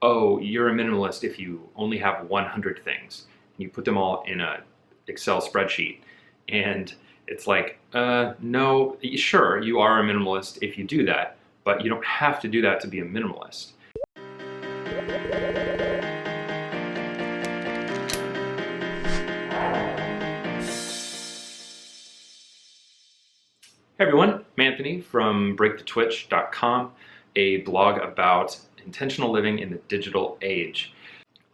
oh, you're a minimalist if you only have 100 things. And you put them all in a Excel spreadsheet. And it's like, no, sure, you are a minimalist if you do that, but you don't have to do that to be a minimalist. Hey everyone, I'm Anthony from breakthetwitch.com, a blog about intentional living in the digital age.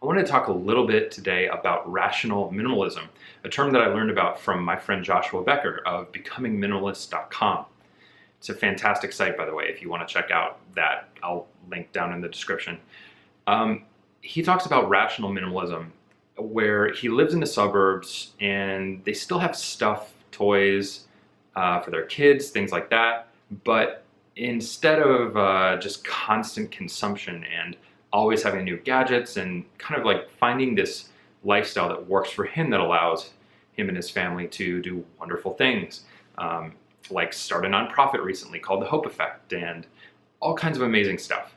I want to talk a little bit today about rational minimalism, a term that I learned about from my friend Joshua Becker of becomingminimalist.com. It's a fantastic site, by the way, if you want to check out that. I'll link down in the description. He talks about rational minimalism, where he lives in the suburbs and they still have stuff, toys, for their kids, things like that. But instead of just constant consumption and always having new gadgets and kind of like finding this lifestyle that works for him, that allows him and his family to do wonderful things, like start a nonprofit recently called The Hope Effect and all kinds of amazing stuff.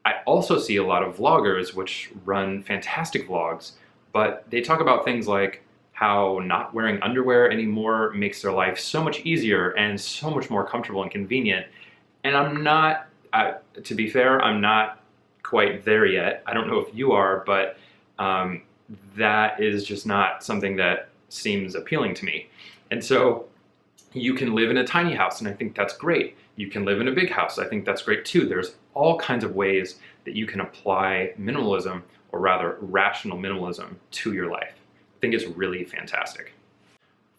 I also see a lot of vloggers which run fantastic vlogs, but they talk about things like how not wearing underwear anymore makes their life so much easier and so much more comfortable and convenient. And I'm not, to be fair, I'm not quite there yet. I don't know if you are, but that is just not something that seems appealing to me. And so you can live in a tiny house, and I think that's great. You can live in a big house. I think that's great too. There's all kinds of ways that you can apply minimalism, or rather rational minimalism, to your life. I think it's really fantastic.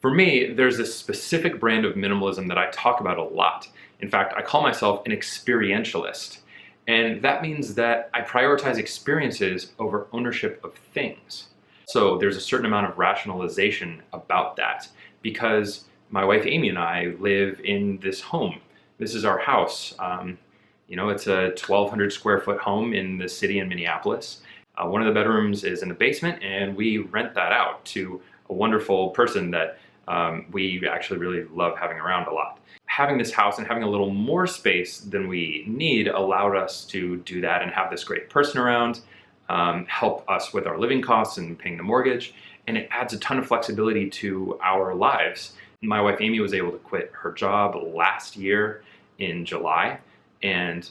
For me, there's this specific brand of minimalism that I talk about a lot. In fact, I call myself an experientialist. And that means that I prioritize experiences over ownership of things. So there's a certain amount of rationalization about that, because my wife Amy and I live in this home. This is our house. It's a 1,200 square foot home in the city in Minneapolis. One of the bedrooms is in the basement, and we rent that out to a wonderful person that we actually really love having around a lot. Having this house and having a little more space than we need allowed us to do that and have this great person around, help us with our living costs and paying the mortgage, and it adds a ton of flexibility to our lives. My wife Amy was able to quit her job last year in July and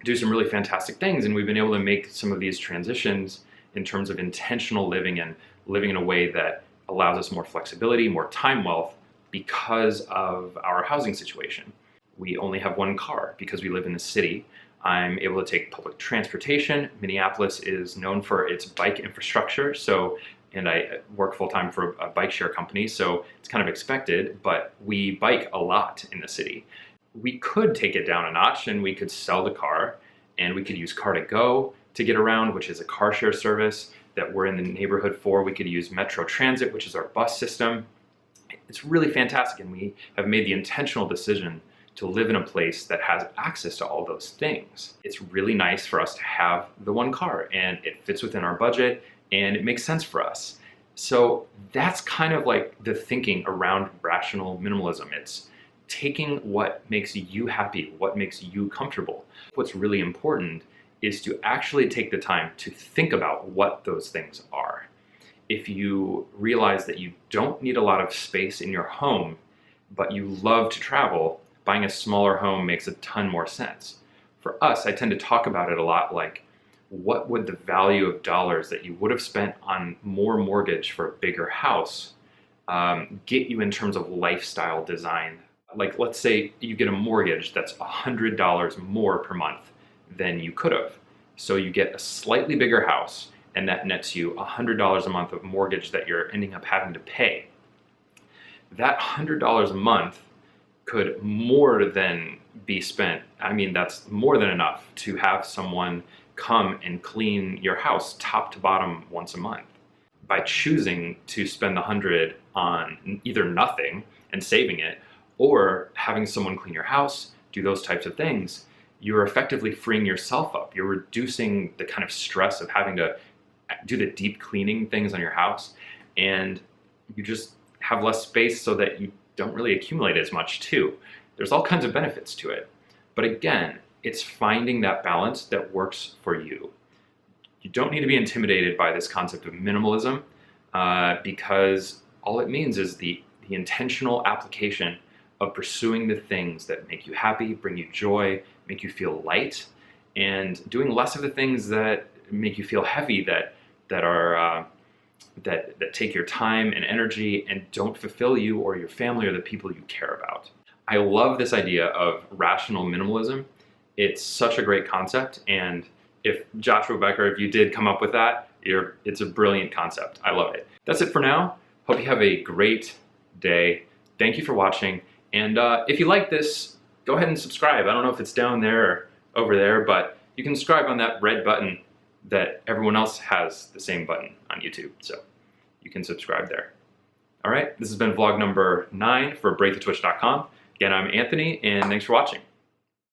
do some really fantastic things, and we've been able to make some of these transitions in terms of intentional living and living in a way that allows us more flexibility, more time wealth, because of our housing situation. We only have one car because we live in the city. I'm able to take public transportation. Minneapolis is known for its bike infrastructure, and I work full-time for a bike share company, so it's kind of expected, but we bike a lot in the city. We could take it down a notch and we could sell the car, and we could use Car2Go to get around, which is a car share service that we're in the neighborhood for. We could use Metro Transit, which is our bus system. It's really fantastic, and we have made the intentional decision to live in a place that has access to all those things. It's really nice for us to have the one car, and it fits within our budget, and it makes sense for us. So that's kind of like the thinking around rational minimalism. It's taking what makes you happy, what makes you comfortable. What's really important is to actually take the time to think about what those things are. If you realize that you don't need a lot of space in your home, but you love to travel, buying a smaller home makes a ton more sense. For us, I tend to talk about it a lot like, what would the value of dollars that you would have spent on more mortgage for a bigger house get you in terms of lifestyle design? Like, let's say you get a mortgage that's $100 more per month than you could have. So you get a slightly bigger house, and that nets you $100 a month of mortgage that you're ending up having to pay. That $100 a month could more than be spent. I mean, that's more than enough to have someone come and clean your house top to bottom once a month. By choosing to spend the $100 on either nothing and saving it, or having someone clean your house, do those types of things, you're effectively freeing yourself up. You're reducing the kind of stress of having to do the deep cleaning things on your house, and you just have less space so that you don't really accumulate as much too. There's all kinds of benefits to it. But again, it's finding that balance that works for you. You don't need to be intimidated by this concept of minimalism because all it means is the intentional application of pursuing the things that make you happy, bring you joy, make you feel light, and doing less of the things that make you feel heavy, that take your time and energy and don't fulfill you or your family or the people you care about. I love this idea of rational minimalism. It's such a great concept, and if Joshua Becker, if you did come up with that, it's a brilliant concept. I love it. That's it for now. Hope you have a great day. Thank you for watching. And if you like this, go ahead and subscribe. I don't know if it's down there or over there, but you can subscribe on that red button that everyone else has the same button on YouTube. So you can subscribe there. All right, this has been vlog number 9 for breakthetwitch.com. Again, I'm Anthony, and thanks for watching.